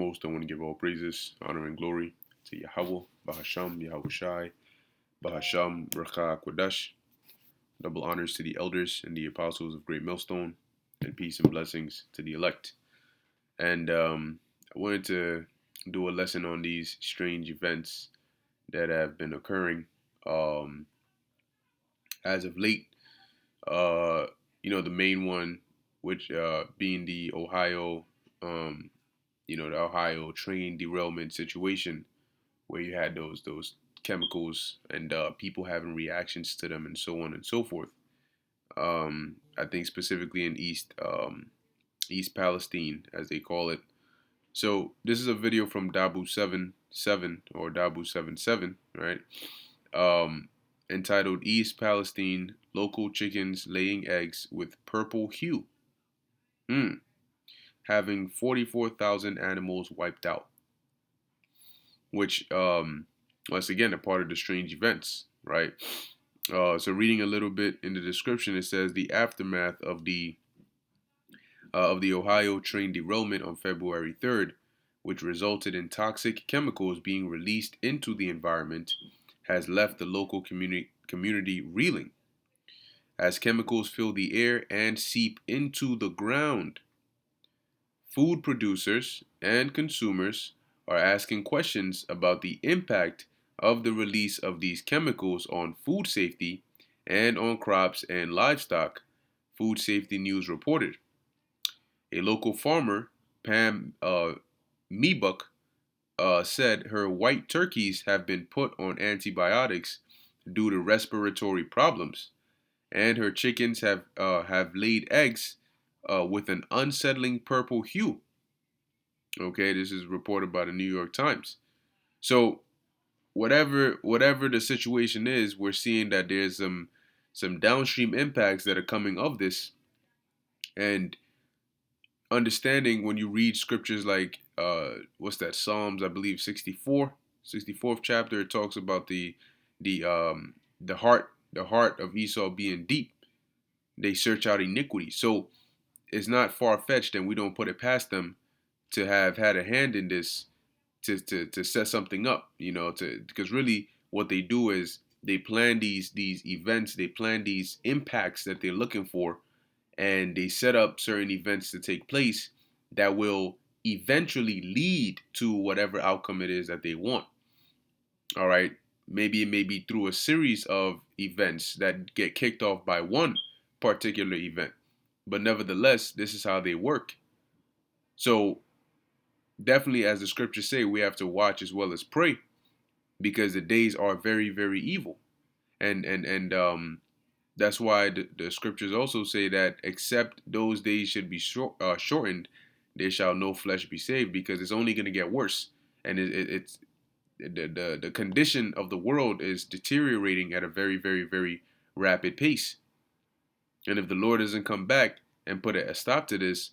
foremost, I want to give all praises, honor, and glory to Yahweh, Bahasham, Yahweh Shai, Bahasham, Rakha, Kodash. Double honors to the elders and the apostles of Great Millstone, and peace and blessings to the elect. And I wanted to do a lesson on these strange events that have been occurring um, as of late. Uh, the main one, which being the um, the Ohio train derailment situation, where you had those chemicals and people having reactions to them and so on and so forth. I think specifically in East Palestine, as they call it. So this is a video from Dabu77 or Dabu77, right? Um, entitled East Palestine Local Chickens Laying Eggs with Purple Hue. Having 44,000 animals wiped out, which once again a part of the strange events, right? So reading a little bit in the description, it says the aftermath of the Ohio train derailment on February 3rd, which resulted in toxic chemicals being released into the environment, has left the local community reeling as chemicals fill the air and seep into the ground. Food producers and consumers are asking questions about the impact of the release of these chemicals on food safety and on crops and livestock, Food Safety News reported. A local farmer, Pam Meebuck, said her white turkeys have been put on antibiotics due to respiratory problems, and her chickens have laid eggs with an unsettling purple hue. Okay, this is reported by the New York Times. So whatever the situation is, we're seeing that there's some downstream impacts that are coming of this, and understanding when you read scriptures like what's that, Psalms, I believe 64th chapter, it talks about the heart of Esau being deep. They search out iniquity. So it's not far-fetched, and we don't put it past them to have had a hand in this, to set something up, because really what they do is they plan these events, they plan these impacts that they're looking for, and they set up certain events to take place that will eventually lead to whatever outcome it is that they want. All right. Maybe it may be through a series of events that get kicked off by one particular event. But nevertheless, this is how they work. So definitely, as the scriptures say, we have to watch as well as pray, because the days are very, very evil. And that's why the scriptures also say that except those days should be shortened, there shall no flesh be saved, because it's only going to get worse. And it's the condition of the world is deteriorating at a very, very, very rapid pace. And if the Lord doesn't come back and put a stop to this,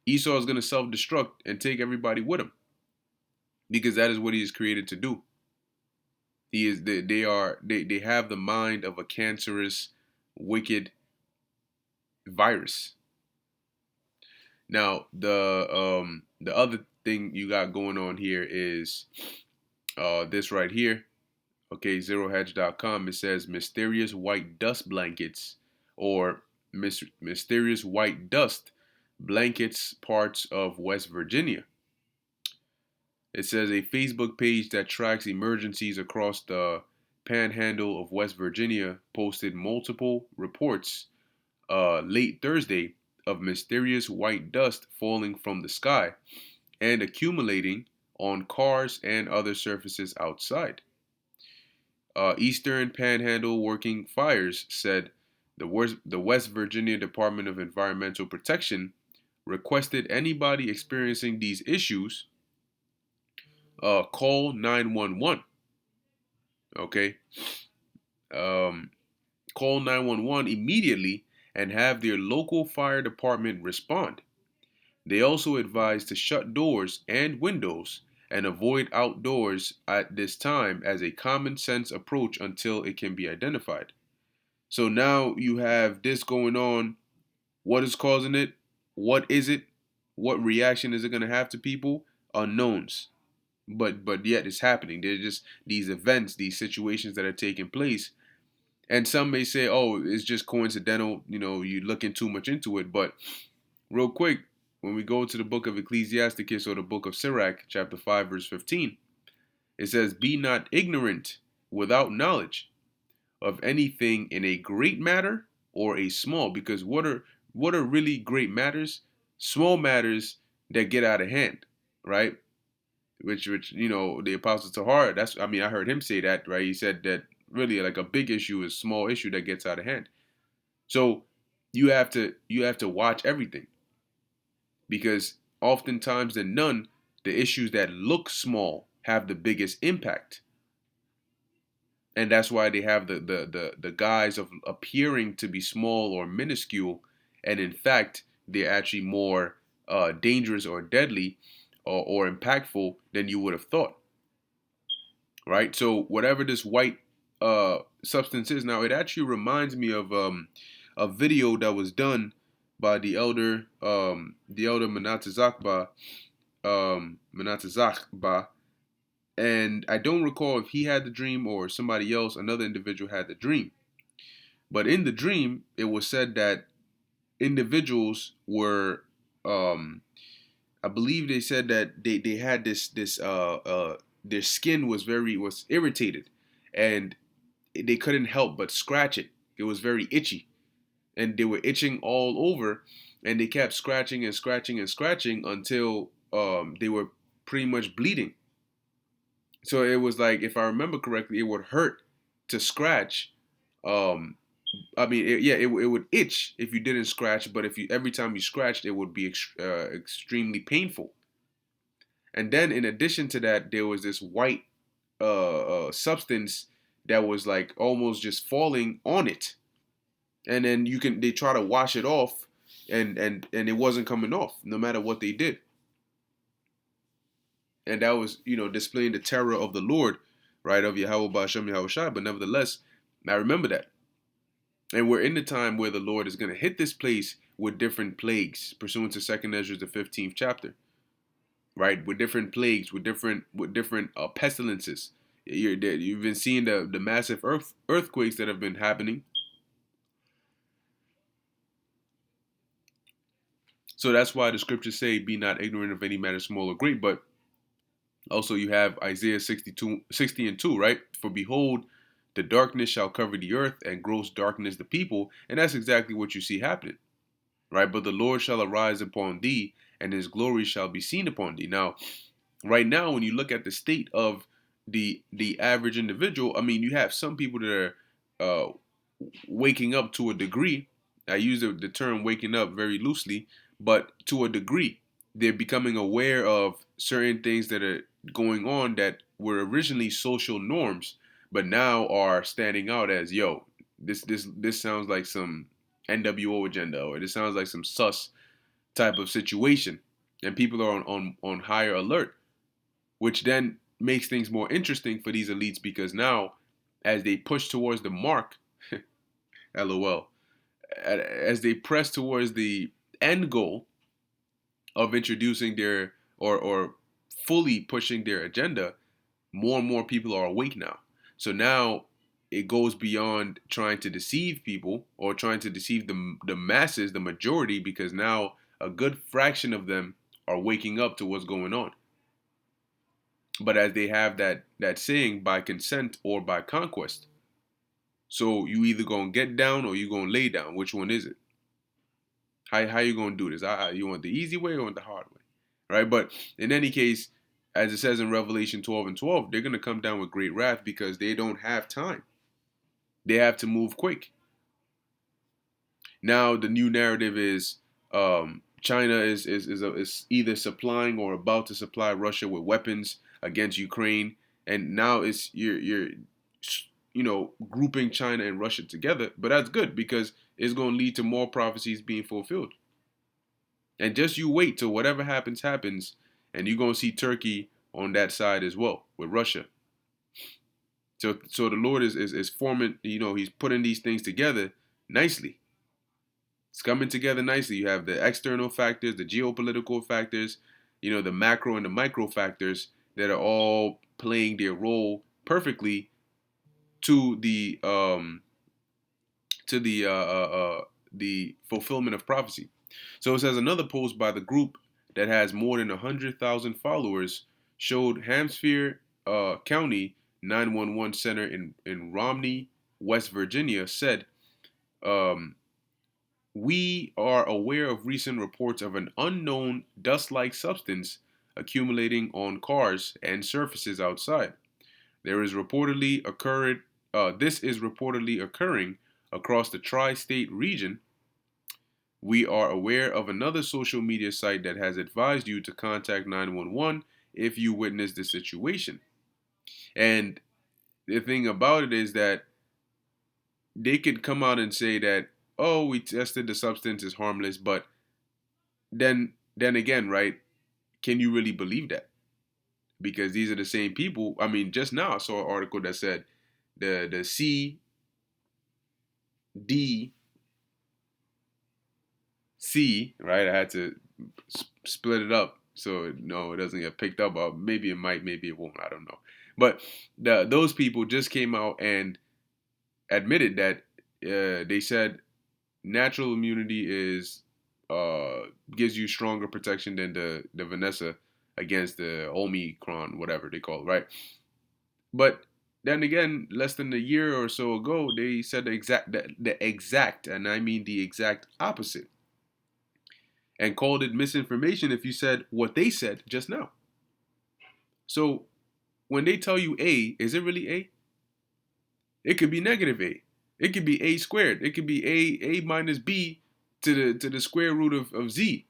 Esau is going to self-destruct and take everybody with him, because that is what he is created to do. They have the mind of a cancerous, wicked virus. Now, the other thing you got going on here is this right here. Okay, zerohedge.com. It says mysterious white dust blankets, or mysterious white dust blankets parts of West Virginia. It says a Facebook page that tracks emergencies across the panhandle of West Virginia posted multiple reports late Thursday of mysterious white dust falling from the sky and accumulating on cars and other surfaces outside. Eastern Panhandle Working Fires said the West Virginia Department of Environmental Protection requested anybody experiencing these issues call 911. Okay, call 911 immediately and have their local fire department respond. They also advised to shut doors and windows and avoid outdoors at this time as a common sense approach until it can be identified. So now you have this going on. What is causing it? What is it? What reaction is it going to have to people? unknowns, but yet it's happening. They're just these events, these situations that are taking place. And some may say, oh, it's just coincidental, you looking too much into it. But real quick, when we go to the book of Ecclesiasticus, or the book of Sirach, chapter 5, verse 15, it says, be not ignorant without knowledge of anything in a great matter or a small. Because what are really great matters? Small matters that get out of hand, right? Which the apostle Tahar, I heard him say that, right? He said that really like a big issue is small issue that gets out of hand. So you have to watch everything, because oftentimes than none, the issues that look small have the biggest impact. And that's why they have the guise of appearing to be small or minuscule, and in fact they're actually more dangerous or deadly, or impactful than you would have thought, right? So whatever this white substance is, now it actually reminds me of a video that was done by the elder Menatezakba, and I don't recall if he had the dream or somebody else, another individual had the dream. But in the dream, it was said that individuals were, I believe they said that they had their skin was irritated, and they couldn't help but scratch it. It was very itchy, and they were itching all over, and they kept scratching and scratching and scratching until they were pretty much bleeding. So it was like, if I remember correctly, it would hurt to scratch. Um, it would itch if you didn't scratch, but if you every time you scratched, it would be extremely painful. And then in addition to that, there was this white substance that was like almost just falling on it, and then they try to wash it off, and it wasn't coming off no matter what they did. And that was displaying the terror of the Lord, right, of Yahweh Ba'ashem Yahweh Shai. But nevertheless, I remember that. And we're in the time where the Lord is going to hit this place with different plagues, pursuant to 2nd Ezra, the 15th chapter, right? With different plagues, with different pestilences. You've been seeing the massive earthquakes that have been happening. So that's why the scriptures say, be not ignorant of any matter small or great. But also you have Isaiah 60:2, right? For behold, the darkness shall cover the earth, and gross darkness the people. And that's exactly what you see happening, right? But the Lord shall arise upon thee, and his glory shall be seen upon thee. Now, right now, when you look at the state of the average individual, you have some people that are waking up to a degree. I use the term waking up very loosely, but to a degree, they're becoming aware of certain things that are going on that were originally social norms, but now are standing out as, yo, this sounds like some NWO agenda, or this sounds like some sus type of situation, and people are on higher alert, which then makes things more interesting for these elites, because now, as they push towards the mark, lol, as they press towards the end goal of introducing their or fully pushing their agenda, more and more people are awake now. So now it goes beyond trying to deceive people or trying to deceive the masses, the majority, because now a good fraction of them are waking up to what's going on. But as they have that saying, by consent or by conquest. So you either gonna get down or you gonna lay down. Which one is it? How you gonna do this? You want the easy way or the hard way, right? But in any case, as it says in Revelation 12:12, they're gonna come down with great wrath because they don't have time. They have to move quick. Now the new narrative is China is either supplying or about to supply Russia with weapons against Ukraine, and now it's you're grouping China and Russia together. But that's good, because it's going to lead to more prophecies being fulfilled. And just you wait till whatever happens, and you're going to see Turkey on that side as well with Russia. So the Lord is forming, he's putting these things together nicely. It's coming together nicely. You have the external factors, the geopolitical factors, the macro and the micro factors that are all playing their role perfectly to the fulfillment of prophecy. So it says another post by the group that has more than 100,000 followers showed Hampshire County 911 Center in Romney, West Virginia said, um, we are aware of recent reports of an unknown dust-like substance accumulating on cars and surfaces outside. This is reportedly occurring across the tri-state region. We are aware of another social media site that has advised you to contact 911 if you witness the situation. And the thing about it is that they could come out and say that, oh, we tested the substance is harmless, but then again, right? Can you really believe that? Because these are the same people. I mean, just now I saw an article that said the CDC, right? I had to split it up so no, it doesn't get picked up. Maybe it might, maybe it won't. I don't know. But those people just came out and admitted that they said natural immunity is gives you stronger protection than the Vanessa against the Omicron, whatever they call it, right? But then again, less than a year or so ago, they said the exact, and I mean the exact opposite, and called it misinformation if you said what they said just now. So when they tell you A, is it really A? It could be negative A. It could be A squared. It could be A minus B to the square root of Z.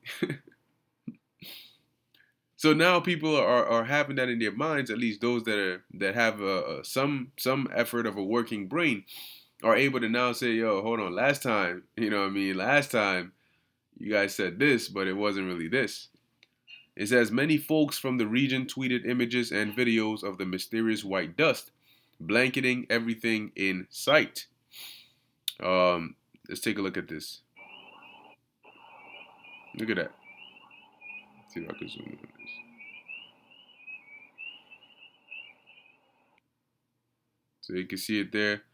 So now people are having that in their minds. At least those that have some effort of a working brain are able to now say, "Yo, hold on. Last time, you know what I mean? Last time you guys said this, but it wasn't really this." It says many folks from the region tweeted images and videos of the mysterious white dust blanketing everything in sight. Let's take a look at this. Look at that. Let's see if I can zoom in on this. So you can see it there.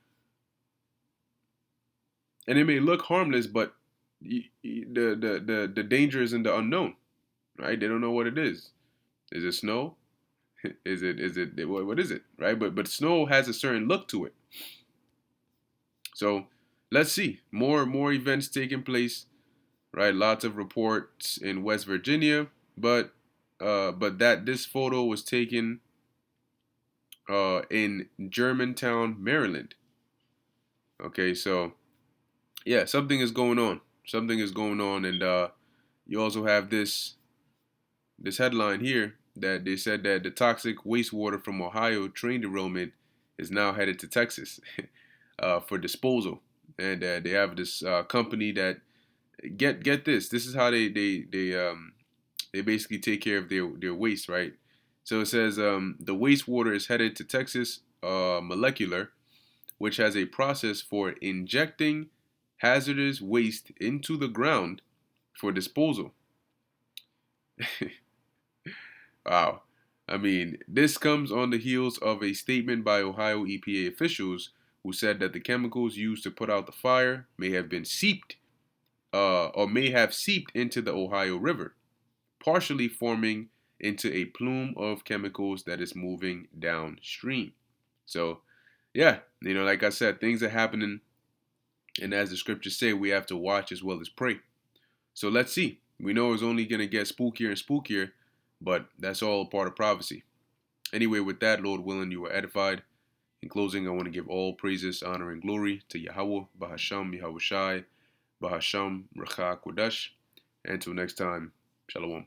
And it may look harmless, but the danger is in the unknown, right? They don't know what it is. Is it snow? Is it what is it, right? But snow has a certain look to it. So let's see more events taking place, right? Lots of reports in West Virginia, but that this photo was taken in Germantown, Maryland. Okay, so yeah, something is going on. Something is going on, and you also have this headline here that they said that the toxic wastewater from Ohio train derailment is now headed to Texas for disposal, and they have this company that get this. This is how they basically take care of their waste, right? So it says the wastewater is headed to Texas Molecular, which has a process for injecting hazardous waste into the ground for disposal. Wow. I mean, this comes on the heels of a statement by Ohio EPA officials who said that the chemicals used to put out the fire may have been seeped or may have seeped into the Ohio River, partially forming into a plume of chemicals that is moving downstream. So, yeah, like I said, things are happening. And as the scriptures say, we have to watch as well as pray. So let's see. We know it's only going to get spookier and spookier, but that's all part of prophecy. Anyway, with that, Lord willing, you are edified. In closing, I want to give all praises, honor, and glory to Yahweh, Bahasham, Yahushai, Bahasham, Racha, Kodash. Until next time, Shalom.